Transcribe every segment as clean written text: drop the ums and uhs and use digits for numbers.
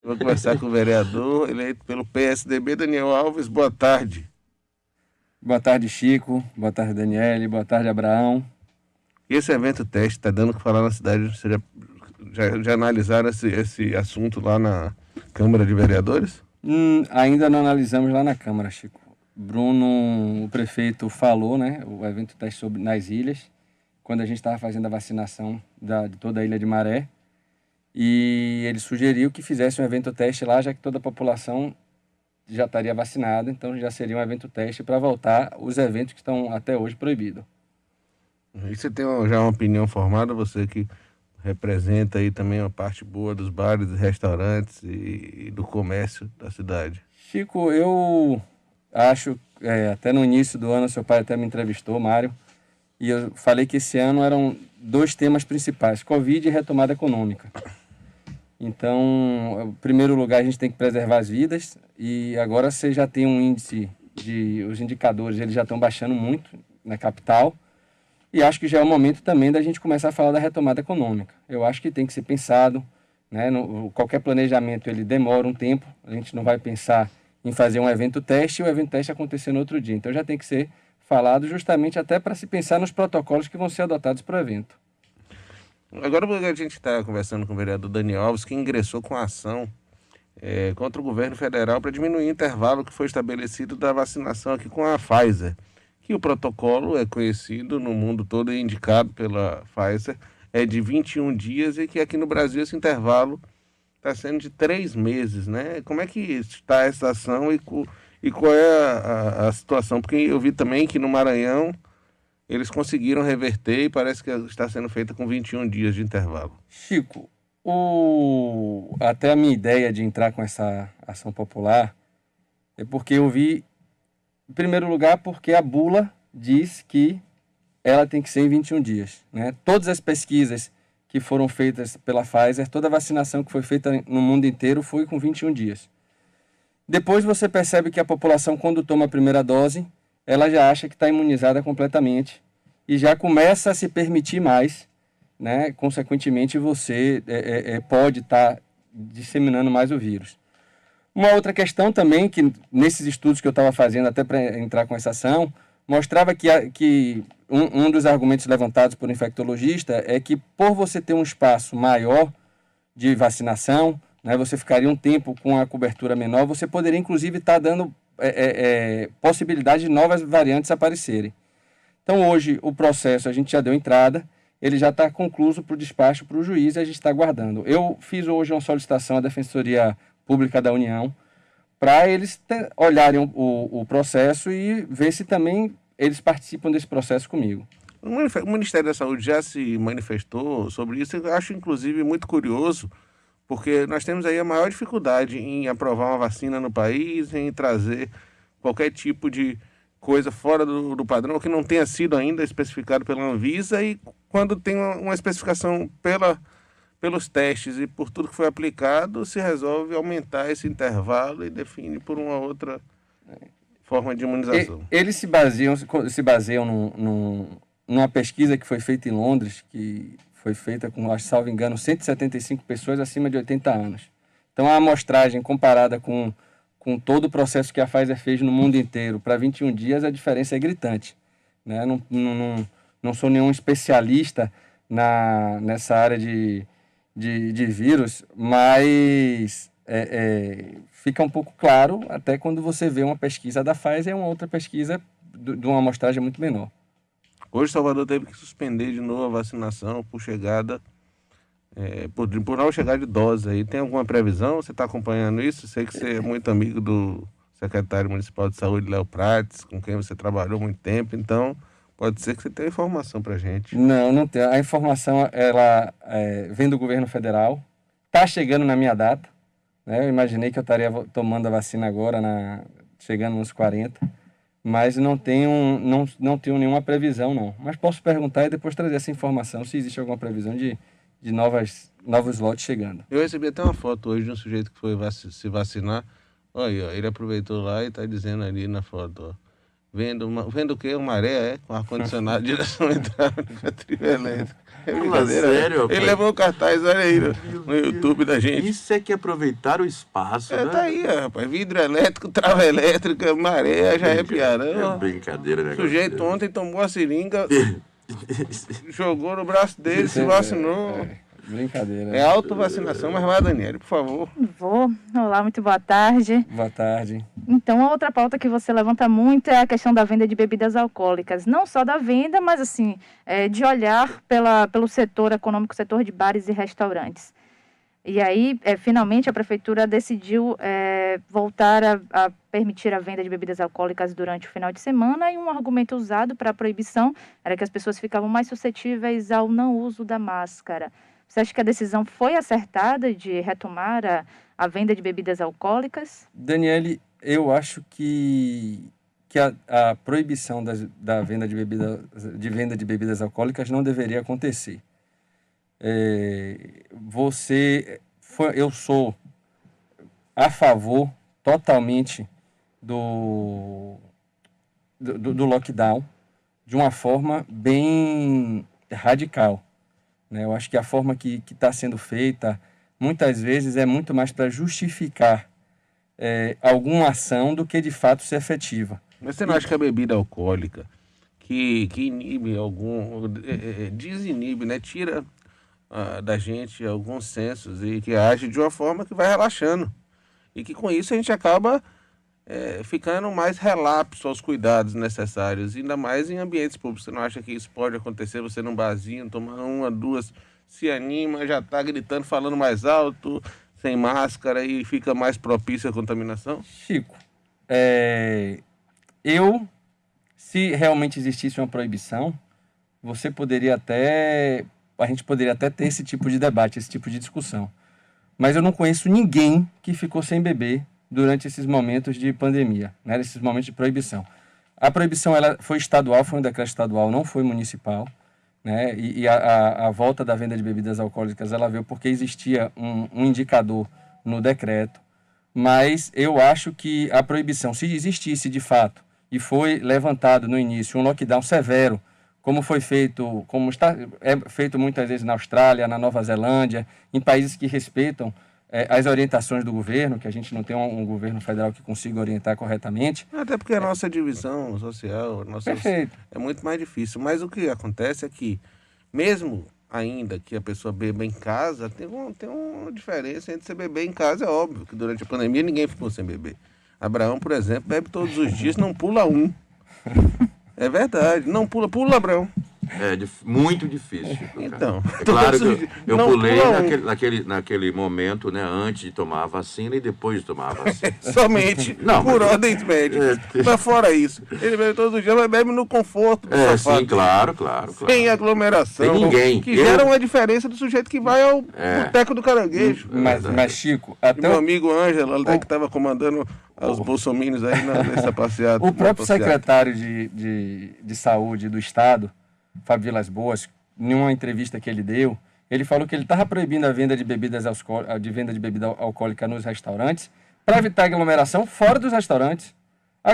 Vou conversar com o vereador eleito pelo PSDB, Daniel Alves. Boa tarde. Boa tarde, Chico. Boa tarde, Daniele. Boa tarde, Abraão. E esse evento teste está dando o que falar na cidade? Você já analisaram esse assunto lá na Câmara de Vereadores? Ainda não analisamos lá na Câmara, Chico. Bruno, o prefeito, falou, né? O evento teste nas ilhas, quando a gente estava fazendo a vacinação de toda a Ilha de Maré. E ele sugeriu que fizesse um evento teste lá, já que toda a população já estaria vacinada, então já seria um evento teste para voltar os eventos que estão até hoje proibidos. E você tem já uma opinião formada, você que representa aí também uma parte boa dos bares, dos restaurantes e do comércio da cidade? Chico, eu acho, até no início do ano, seu pai até me entrevistou, Mário, e eu falei que esse ano eram dois temas principais, Covid e retomada econômica. Então, em primeiro lugar, a gente tem que preservar as vidas, e agora você já tem um índice os indicadores eles já estão baixando muito na capital, e acho que já é o momento também da gente começar a falar da retomada econômica. Eu acho que tem que ser pensado, né? Qualquer planejamento ele demora um tempo, a gente não vai pensar em fazer um evento teste e o evento teste acontecer no outro dia. Então já tem que ser falado justamente até para se pensar nos protocolos que vão ser adotados para o evento. Agora a gente está conversando com o vereador Daniel Alves, que ingressou com a ação contra o governo federal para diminuir o intervalo que foi estabelecido da vacinação aqui com a Pfizer. Que o protocolo é conhecido no mundo todo e indicado pela Pfizer, é de 21 dias e que aqui no Brasil esse intervalo está sendo de 3 meses, né? Como é que está essa ação e qual é a situação? Porque eu vi também que no Maranhão eles conseguiram reverter e parece que está sendo feita com 21 dias de intervalo. Chico, até a minha ideia de entrar com essa ação popular é porque eu vi, em primeiro lugar, porque a bula diz que ela tem que ser em 21 dias, né? Todas as pesquisas que foram feitas pela Pfizer, toda a vacinação que foi feita no mundo inteiro foi com 21 dias. Depois você percebe que a população, quando toma a primeira dose, ela já acha que está imunizada completamente e já começa a se permitir mais, né? Consequentemente, você pode estar disseminando mais o vírus. Uma outra questão também, que nesses estudos que eu estava fazendo até para entrar com essa ação, mostrava que um dos argumentos levantados por infectologista é que por você ter um espaço maior de vacinação, né, você ficaria um tempo com a cobertura menor, você poderia inclusive estar dando possibilidade de novas variantes aparecerem. Então hoje o processo a gente já deu entrada, ele já está concluído para o despacho para o juiz e a gente está aguardando. Eu fiz hoje uma solicitação à Defensoria Pública da União para eles olharem o processo e ver se também eles participam desse processo comigo. O Ministério da Saúde já se manifestou sobre isso. Eu acho, inclusive, muito curioso, porque nós temos aí a maior dificuldade em aprovar uma vacina no país, em trazer qualquer tipo de coisa fora do padrão, que não tenha sido ainda especificado pela Anvisa, e quando tem uma especificação pelos testes e por tudo que foi aplicado, se resolve aumentar esse intervalo e define por uma outra forma de imunização. Eles se baseiam numa pesquisa que foi feita em Londres, que foi feita com, acho, salvo engano, 175 pessoas acima de 80 anos. Então a amostragem comparada com todo o processo que a Pfizer fez no mundo inteiro para 21 dias, a diferença é gritante, né? Não sou nenhum especialista nessa área de vírus, mas fica um pouco claro até quando você vê uma pesquisa da Pfizer e uma outra pesquisa de uma amostragem muito menor. Hoje Salvador teve que suspender de novo a vacinação por chegada, por não chegar de dose aí. Tem alguma previsão? Você está acompanhando isso? Sei que você é muito amigo do secretário municipal de saúde, Léo Prates, com quem você trabalhou muito tempo, então pode ser que você tenha informação para a gente. Não tem. A informação ela vem do governo federal, está chegando na minha data, né? Eu imaginei que eu estaria tomando a vacina agora, chegando nos 40, mas não tenho nenhuma previsão, não. Mas posso perguntar e depois trazer essa informação, se existe alguma previsão de novos lotes chegando. Eu recebi até uma foto hoje de um sujeito que foi se vacinar. Olha, ele aproveitou lá e está dizendo ali na foto, ó, vendo o quê? Uma maré, com ar-condicionado, direção hidráulica, trio elétrico. É Fala brincadeira, né? sério, rapaz. Ele levou o cartaz, olha aí no Meu YouTube da gente. Isso é que aproveitar o espaço, né? Tá aí, rapaz. Vidro elétrico, trava elétrica, maré, já é piada. É brincadeira, né? O sujeito ontem tomou a seringa, jogou no braço dele, se vacinou. Brincadeira. É autovacinação, mas vai, Daniele, por favor. Vou. Olá, muito boa tarde. Boa tarde. Então, a outra pauta que você levanta muito é a questão da venda de bebidas alcoólicas. Não só da venda, mas assim, de olhar pelo setor econômico, setor de bares e restaurantes. E aí, finalmente, a prefeitura decidiu voltar a permitir a venda de bebidas alcoólicas durante o final de semana, e um argumento usado para a proibição era que as pessoas ficavam mais suscetíveis ao não uso da máscara. Você acha que a decisão foi acertada de retomar a venda de bebidas alcoólicas? Daniele, eu acho que a proibição da venda de bebidas alcoólicas não deveria acontecer. Eu sou a favor totalmente do lockdown de uma forma bem radical, né? Eu acho que a forma que está sendo feita, muitas vezes, é muito mais para justificar alguma ação do que de fato ser efetiva. Mas você não acha que a bebida alcoólica, que inibe desinibe, né? Tira da gente alguns sensos e que age de uma forma que vai relaxando. E que com isso a gente acaba ficando mais relapso aos cuidados necessários, ainda mais em ambientes públicos. Você não acha que isso pode acontecer? Você num barzinho, tomando uma, duas, se anima, já está gritando, falando mais alto, sem máscara, e fica mais propício à contaminação? Chico, se realmente existisse uma proibição, a gente poderia até ter esse tipo de debate, esse tipo de discussão. Mas eu não conheço ninguém que ficou sem beber durante esses momentos de pandemia, né, esses momentos de proibição. A proibição ela foi estadual, foi um decreto estadual, não foi municipal, né, e a volta da venda de bebidas alcoólicas ela veio porque existia um indicador no decreto. Mas eu acho que a proibição, se existisse de fato, e foi levantado no início um lockdown severo, como foi feito, é feito muitas vezes na Austrália, na Nova Zelândia, em países que respeitam as orientações do governo, que a gente não tem um governo federal que consiga orientar corretamente. Até porque a nossa divisão social é muito mais difícil. Mas o que acontece é que, mesmo ainda que a pessoa beba em casa, tem uma diferença entre você beber em casa. É óbvio que durante a pandemia ninguém ficou sem beber. Abraão, por exemplo, bebe todos os dias, não pula um. É verdade, não pula, Abraão. Muito difícil. Então, é claro que eu pulei naquele momento, né, antes de tomar a vacina e depois de tomar a vacina. Somente por ordens médicas. Mas fora isso, ele bebe todos os dias, mas bebe no conforto do sofá. Sim, claro. Sem aglomeração. Sem ninguém. Que gera uma diferença do sujeito que vai ao boteco do caranguejo. Mas Chico, meu amigo Ângelo, que estava comandando os bolsominions aí nessa passeada. O próprio secretário de Saúde do Estado, Fábio Vilas Boas, em uma entrevista que ele deu, ele falou que ele estava proibindo a venda de bebida alcoólica nos restaurantes para evitar aglomeração fora dos restaurantes. A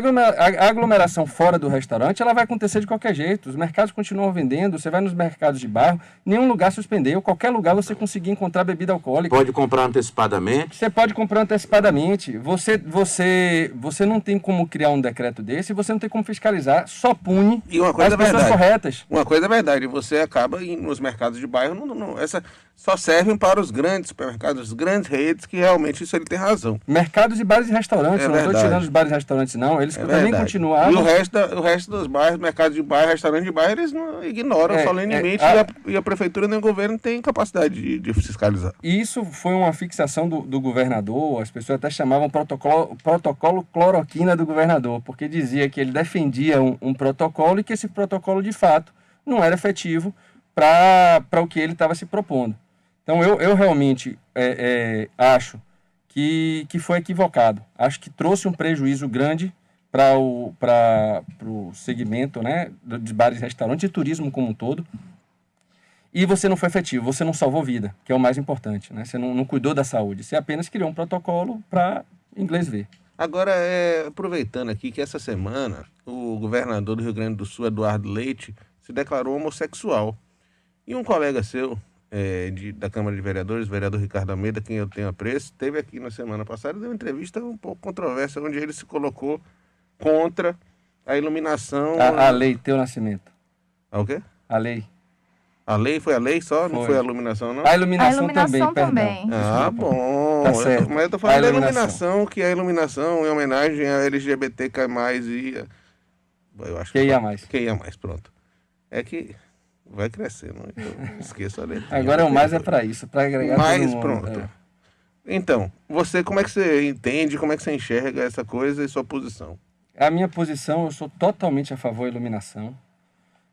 aglomeração fora do restaurante ela vai acontecer de qualquer jeito. Os mercados continuam vendendo, você vai nos mercados de bairro, nenhum lugar suspendeu, qualquer lugar você conseguir encontrar bebida alcoólica. Pode comprar antecipadamente? Você pode comprar antecipadamente. Você não tem como criar um decreto desse, você não tem como fiscalizar, só pune as pessoas corretas. Uma coisa é verdade, você acaba nos mercados de bairro, essa só servem para os grandes supermercados, as grandes redes, que realmente isso ele tem razão. Mercados e bares e restaurantes, não estou tirando os bares e restaurantes não, eles também continuaram. E o resto dos bairros, mercados de bairro, restaurantes de bairro, eles não ignoram solenemente e a prefeitura nem o governo tem capacidade de fiscalizar. Isso foi uma fixação do governador, as pessoas até chamavam protocolo cloroquina do governador, porque dizia que ele defendia um protocolo e que esse protocolo de fato não era efetivo para o que ele estava se propondo. Então eu realmente acho que foi equivocado. Acho que trouxe um prejuízo grande para o segmento, né, de bares e restaurantes e turismo como um todo. E você não foi efetivo, você não salvou vida, que é o mais importante, né? Você não cuidou da saúde, você apenas criou um protocolo para inglês ver. Agora, aproveitando aqui que essa semana o governador do Rio Grande do Sul, Eduardo Leite, se declarou homossexual. E um colega seu, da Câmara de Vereadores, o vereador Ricardo Almeida, quem eu tenho apreço, esteve aqui na semana passada e deu uma entrevista um pouco controversa, onde ele se colocou contra a iluminação... A lei Teu Nascimento. O quê? A lei. A lei foi a lei só? Não Foi. foi a iluminação, não? A iluminação iluminação também. Ah, bom. Tá certo. Mas eu tô falando da iluminação, que é a iluminação em homenagem a LGBTQ+, e... Eu acho que ia mais. Que ia mais, pronto. É que vai crescendo. Eu esqueço a letra. Agora o mais é para isso, para agregar mais, todo mundo. Pronto. Então, como é que você entende, como é que você enxerga essa coisa e sua posição? A minha posição, eu sou totalmente a favor da iluminação.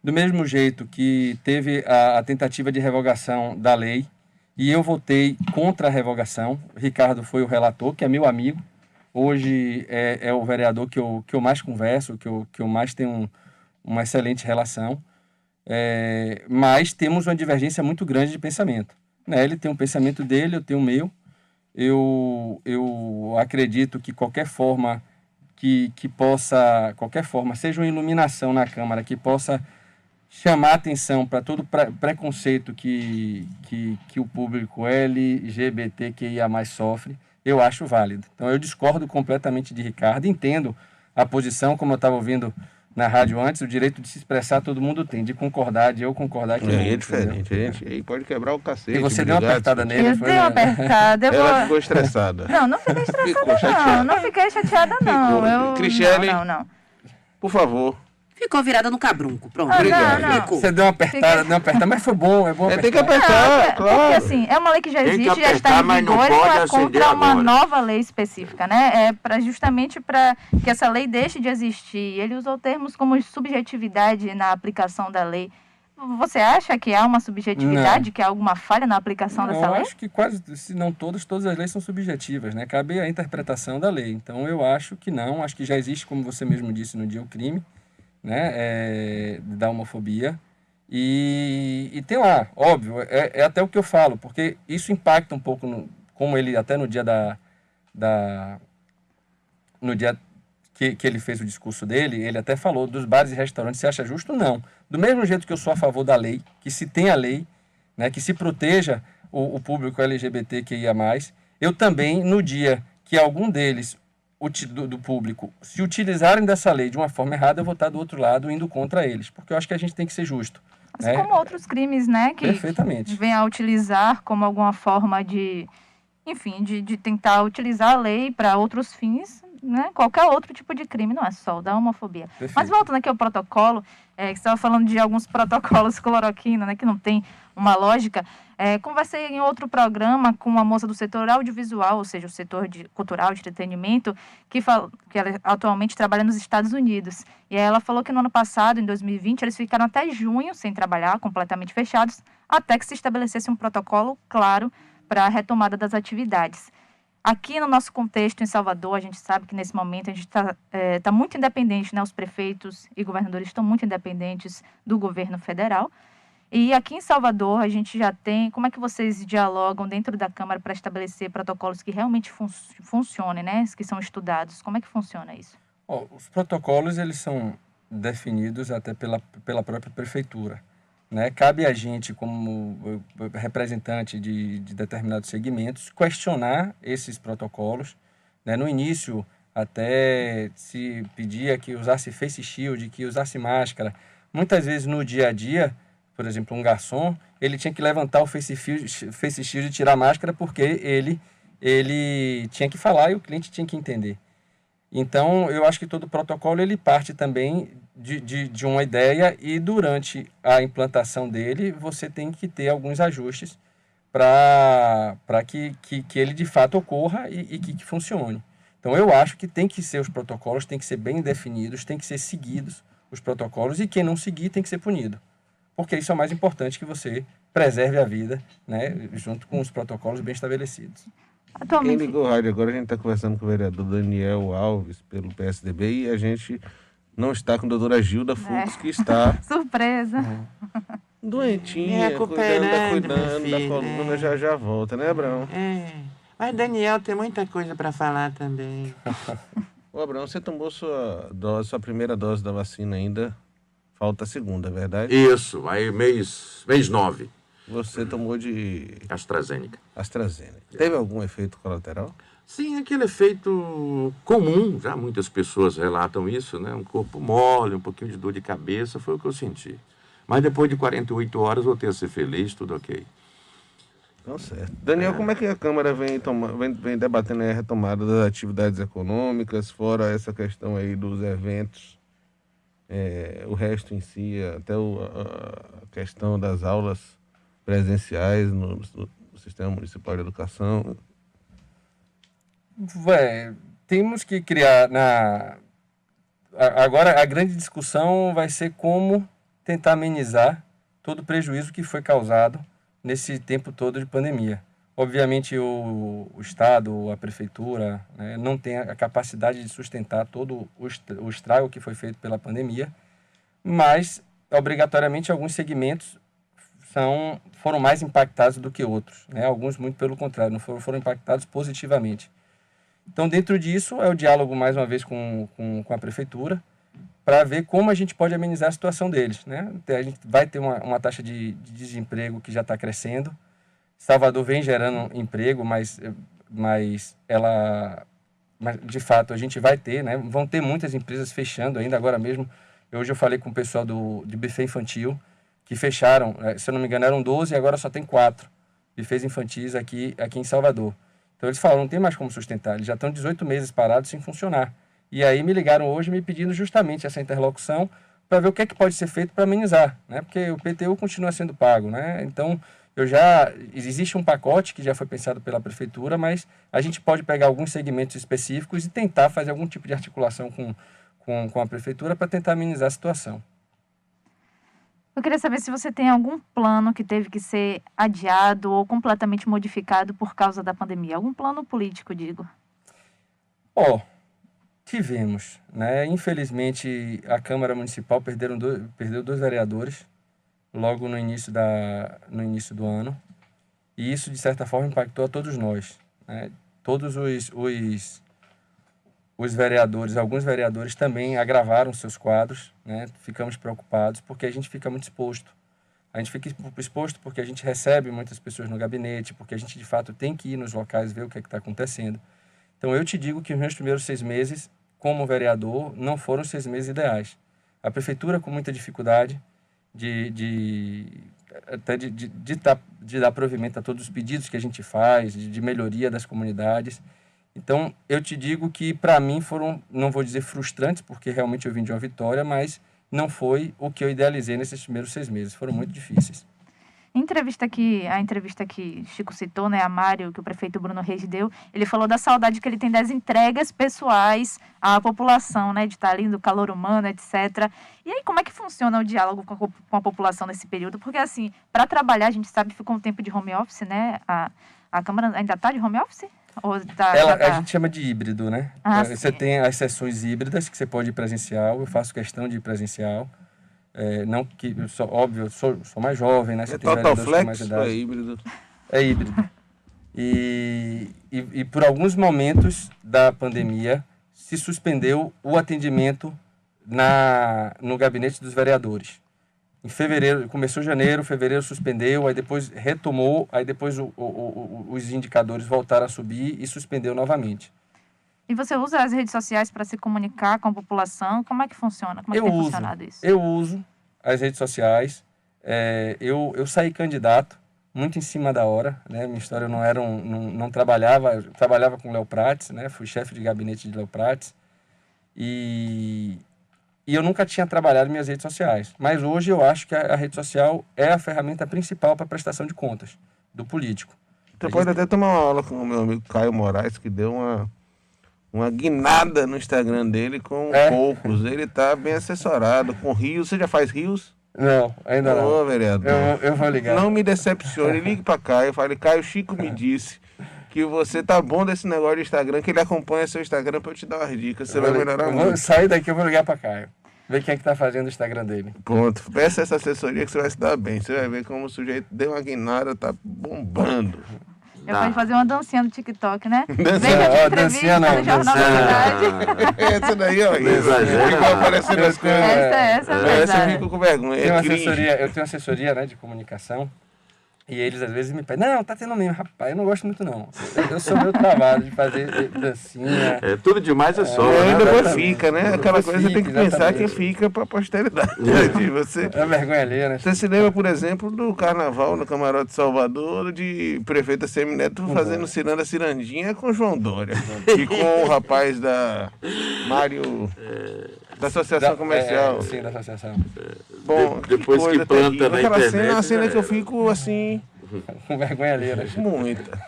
Do mesmo jeito que teve a tentativa de revogação da lei, e eu votei contra a revogação. O Ricardo foi o relator, que é meu amigo. Hoje é o vereador que eu mais converso, que eu mais tenho uma excelente relação. Mas temos uma divergência muito grande de pensamento. Né? Ele tem um pensamento dele, eu tenho o meu. Eu acredito que qualquer forma seja uma iluminação na Câmara, que possa chamar atenção para todo preconceito que o público LGBTQIA+ sofre, eu acho válido. Então, eu discordo completamente de Ricardo, entendo a posição, como eu estava ouvindo na rádio antes, o direito de se expressar todo mundo tem, de concordar, de eu concordar. Que é diferente, aí pode quebrar o cacete. E você deu uma apertada nele? Eu dei uma apertada. Ela ficou estressada. Não fiquei estressada, não fiquei chateada, não. Cristiane, não. Por favor. Ficou virada no cabrunco, pronto. Obrigado. Você deu uma apertada, mas foi bom, é bom apertar. Tem que apertar, claro. Porque assim, é uma lei que já existe, apertar, já está em vigor, não é contra uma agora. nova lei específica, né? Justamente para que essa lei deixe de existir. Ele usou termos como subjetividade na aplicação da lei. Você acha que há uma subjetividade, que há alguma falha na aplicação dessa lei? Eu acho que quase, se não todas as leis são subjetivas, né? Cabe a interpretação da lei. Então, eu acho que não. Acho que já existe, como você mesmo disse no dia, o crime, né? Da homofobia. E tem lá, óbvio, é até o que eu falo, porque isso impacta um pouco, como ele, até no dia no dia que ele fez o discurso dele, ele até falou dos bares e restaurantes. Você acha justo? Não. Do mesmo jeito que eu sou a favor da lei, que se tenha lei, né, que se proteja o público LGBTQIA+, eu também, no dia que algum deles, do público, se utilizarem dessa lei de uma forma errada, eu vou estar do outro lado indo contra eles, porque eu acho que a gente tem que ser justo. Assim como outros crimes, né, que Perfeitamente. vêm a utilizar como alguma forma de tentar utilizar a lei para outros fins, né? Qualquer outro tipo de crime, não é só o da homofobia. Perfeito. Mas voltando aqui ao protocolo, que você estava falando de alguns protocolos cloroquina, né, que não tem uma lógica. Conversei em outro programa com uma moça do setor audiovisual, ou seja, o setor cultural de entretenimento, que ela atualmente trabalha nos Estados Unidos. E aí ela falou que no ano passado, em 2020, eles ficaram até junho sem trabalhar, completamente fechados, até que se estabelecesse um protocolo claro para a retomada das atividades. Aqui no nosso contexto em Salvador, a gente sabe que nesse momento a gente está muito independente, né? Os prefeitos e governadores estão muito independentes do governo federal. E aqui em Salvador a gente já tem... Como é que vocês dialogam dentro da Câmara para estabelecer protocolos que realmente funcionem, né? Que são estudados? Como é que funciona isso? Os protocolos, eles são definidos até pela própria prefeitura. Né? Cabe a gente, como representante de determinados segmentos, questionar esses protocolos. Né? No início, até se pedia que usasse face shield, que usasse máscara. Muitas vezes, no dia a dia, por exemplo, um garçom, ele tinha que levantar o face shield e tirar a máscara porque ele tinha que falar e o cliente tinha que entender. Então, eu acho que todo protocolo ele parte também de uma ideia, e durante a implantação dele você tem que ter alguns ajustes para que ele de fato ocorra e que funcione. Então, eu acho que tem que ser os protocolos, tem que ser bem definidos, tem que ser seguidos os protocolos, e quem não seguir tem que ser punido. Porque isso é o mais importante, que você preserve a vida, né, junto com os protocolos bem estabelecidos. Quem ligou o rádio agora, a gente está conversando com o vereador Daniel Alves, pelo PSDB, e a gente não está com a doutora Gilda Fux, que está... Surpresa! Doentinha, cuidando da coluna, já volta, né, Abraão? Mas Daniel tem muita coisa para falar também. Ô, Abraão, você tomou sua primeira dose da vacina ainda, falta a segunda, é verdade? Isso, aí mês 9, Você tomou de AstraZeneca. AstraZeneca. Teve algum efeito colateral? Sim, aquele efeito comum, já muitas pessoas relatam isso, né? Um corpo mole, um pouquinho de dor de cabeça, foi o que eu senti. Mas depois de 48 horas voltei a ser feliz, tudo ok. Então, certo. Daniel, como é que a Câmara vem debatendo a retomada das atividades econômicas, fora essa questão aí dos eventos, o resto em si, até a questão das aulas presenciais no Sistema Municipal de Educação? Temos que criar agora a grande discussão vai ser como tentar amenizar todo o prejuízo que foi causado nesse tempo todo de pandemia. Obviamente o Estado, a Prefeitura, né, não tem a capacidade de sustentar todo o estrago que foi feito pela pandemia, mas obrigatoriamente alguns segmentos foram mais impactados do que outros, né? Alguns muito pelo contrário, não foram impactados positivamente. Então, dentro disso, é o diálogo, mais uma vez, com a Prefeitura, para ver como a gente pode amenizar a situação deles, né? A gente vai ter uma taxa de desemprego que já está crescendo. Salvador vem gerando emprego, mas de fato, a gente vai ter, né? Vão ter muitas empresas fechando ainda agora mesmo. Hoje eu falei com o pessoal de buffet infantil, que fecharam, se eu não me engano, eram 12 e agora só tem 4 buffets infantis aqui em Salvador. Então eles falaram, não tem mais como sustentar, eles já estão 18 meses parados sem funcionar. E aí me ligaram hoje me pedindo justamente essa interlocução para ver o que é que pode ser feito para amenizar, né? Porque o PTU continua sendo pago, né? Então existe um pacote que já foi pensado pela Prefeitura, mas a gente pode pegar alguns segmentos específicos e tentar fazer algum tipo de articulação com a Prefeitura para tentar amenizar a situação. Eu queria saber se você tem algum plano que teve que ser adiado ou completamente modificado por causa da pandemia. Algum plano político, digo. Tivemos, né? Infelizmente, a Câmara Municipal perdeu 2 vereadores logo no início do ano. E isso, de certa forma, impactou a todos nós, né? Todos os vereadores, alguns vereadores também agravaram seus quadros, né? Ficamos preocupados porque a gente fica muito exposto. A gente fica exposto porque a gente recebe muitas pessoas no gabinete, porque a gente, de fato, tem que ir nos locais ver o que está acontecendo. Então, eu te digo que os meus primeiros 6 meses, como vereador, não foram 6 meses ideais. A Prefeitura, com muita dificuldade de dar provimento a todos os pedidos que a gente faz, de melhoria das comunidades. Então, eu te digo que, para mim, foram, não vou dizer frustrantes, porque realmente eu vim de uma vitória, mas não foi o que eu idealizei nesses primeiros 6 meses. Foram muito difíceis. A entrevista que Chico citou, né, a Mário, que o prefeito Bruno Reis deu, ele falou da saudade que ele tem das entregas pessoais à população, né, de estar ali no calor humano, etc. E aí, como é que funciona o diálogo com a população nesse período? Porque, assim, para trabalhar, a gente sabe que ficou um tempo de home office, né? A Câmara ainda está de home office? Ou A gente chama de híbrido, né? Você sim. tem as sessões híbridas, que você pode ir presencial, eu faço questão de ir presencial. Não que, óbvio, eu sou mais jovem, né? Você tem total vereadores com mais flex idade. ou é híbrido? É híbrido. E por alguns momentos da pandemia se suspendeu o atendimento no gabinete dos vereadores. Em fevereiro, começou janeiro, fevereiro suspendeu, aí depois retomou, aí depois os indicadores voltaram a subir e suspendeu novamente. E você usa as redes sociais para se comunicar com a população? Como é que funciona? Como é que tem funcionado isso? Eu uso as redes sociais. Eu saí candidato muito em cima da hora, né? Minha história não trabalhava, eu trabalhava com Léo Prates, né? Fui chefe de gabinete de Léo Prates e eu nunca tinha trabalhado minhas redes sociais. Mas hoje eu acho que a rede social é a ferramenta principal para a prestação de contas do político. Você pode até tomar uma aula com o meu amigo Caio Moraes, que deu uma guinada no Instagram dele com poucos. Ele tá bem assessorado, com rios. Você já faz rios? Não, ainda não. Ô, vereador. Eu vou ligar. Não me decepcione. Ligue pra Caio. Fale, Caio, Chico me disse que você tá bom desse negócio de Instagram, que ele acompanha seu Instagram pra eu te dar umas dicas. Você vai melhorar muito. Vou sair daqui, eu vou ligar pra Caio. Ver quem é que tá fazendo o Instagram dele. Pronto. Peça essa assessoria que você vai se dar bem. Você vai ver como o sujeito deu uma guinada, tá bombando. Eu posso fazer uma dancinha no TikTok, né? Dancinha. Vem aqui Dancinha entrevista não, no Jornal da Cidade. Essa daí, ó. Não exagera. Ficou aparecendo as coisas. Essa é Essa eu verdade. fico com vergonha. Eu tenho assessoria, né, de comunicação. E eles às vezes me pedem, não, tá tendo mesmo, rapaz, eu não gosto muito não. Eu sou meio travado de fazer dancinha. Tudo demais é só. É, né? depois Exatamente. fica, né? Aquela Depois coisa tem que fica, pensar que exatamente. fica pra posteridade. Você, É vergonha alheia, né? você se lembra, por exemplo, do carnaval no Camarote de Salvador, de prefeita Semineto fazendo ciranda cirandinha com João Dória. E com o rapaz da Mário, da Associação Comercial. Sim, da associação. Bom, Depois que coisa planta terrível. na Aquela cena é internet, uma cena já que eu era. fico assim, Com vergonha alheia, né? muita.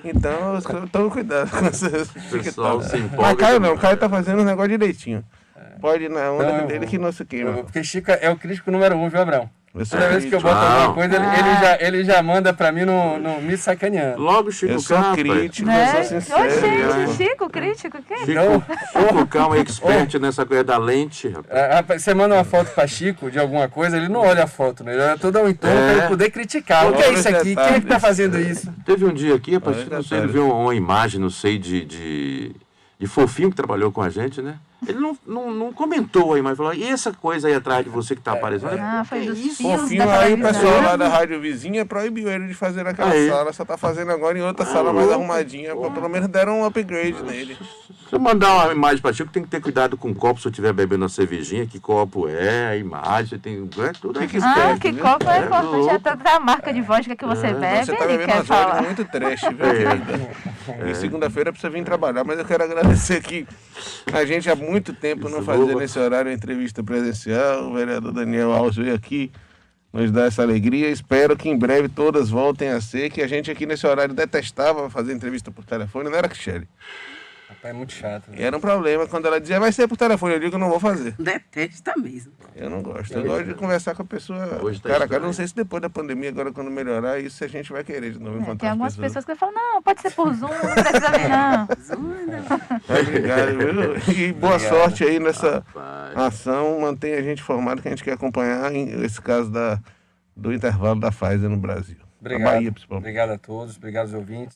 Então, tome cuidado com essas pessoal TikTok. se empolga Mas Caio não, demais. o Caio tá fazendo um negócio direitinho. Pode ir na onda Então, eu dele vou. que não se queima. Porque Chico é o crítico número 1, viu, Abrão? Eu sou Toda vez que eu crítico. boto Não. alguma coisa, ele já manda pra mim no me sacaneando. Logo, Chico Eu sou Capa. crítico, Né? eu sou sincero. Oxente, Chico, crítico, quem? Chico Capa é expert nessa coisa da lente, rapaz. Rapaz, você manda uma foto pra Chico de alguma coisa, ele não olha a foto, né? Ele olha todo o entorno É. pra ele poder criticar. O que é Olha isso os aqui? Quem é que tá detalhes. fazendo isso? Teve um dia aqui, rapaz, Olha, não sei, ele detalhe. viu uma imagem, não sei, de fofinho que trabalhou com a gente, né? Ele não comentou aí, mas falou, e essa coisa aí atrás de você que tá aparecendo? Ah, foi Que dos isso? fios Fofinho, da aí o televisão. pessoal lá da rádio vizinha proibiu ele de fazer naquela Aí. sala, só tá fazendo agora em outra sala mais arrumadinha, pra pelo menos deram um upgrade nele. Se eu mandar uma imagem pra Chico, tem que ter cuidado com o copo se eu estiver bebendo uma cervejinha, que copo é, a imagem, você tem. É tudo Fica aí. Ah, esperto, que viu? copo é É importante. louco. Até a marca de vodka que você bebe, Você tá ele bebendo quer umas falar. horas muito trash, viu, querida? E segunda-feira precisa vir trabalhar, mas eu quero agradecer que a gente há muito tempo não fazia nesse horário uma entrevista presencial. O vereador Daniel Alves veio aqui nos dar essa alegria. Espero que em breve todas voltem a ser, que a gente aqui nesse horário detestava fazer entrevista por telefone, não era, Michele? Rapaz, é muito chato. E era um problema quando ela dizia, vai ser por telefone, eu digo que eu não vou fazer. Detesta mesmo. Eu não gosto. Eu gosto de conversar com a pessoa Hoje tá cara a cara. estranho. Não sei se depois da pandemia, agora quando melhorar, isso a gente vai querer de novo encontrar Tem as algumas pessoas. pessoas que falam, não, pode ser por Zoom, não precisa vir, não. Obrigado, viu? E boa sorte aí nessa Rapaz. ação. Mantenha a gente informado que a gente quer acompanhar esse caso do intervalo da Pfizer no Brasil. Na Obrigado. Bahia, principalmente. Obrigado a todos, obrigado aos ouvintes.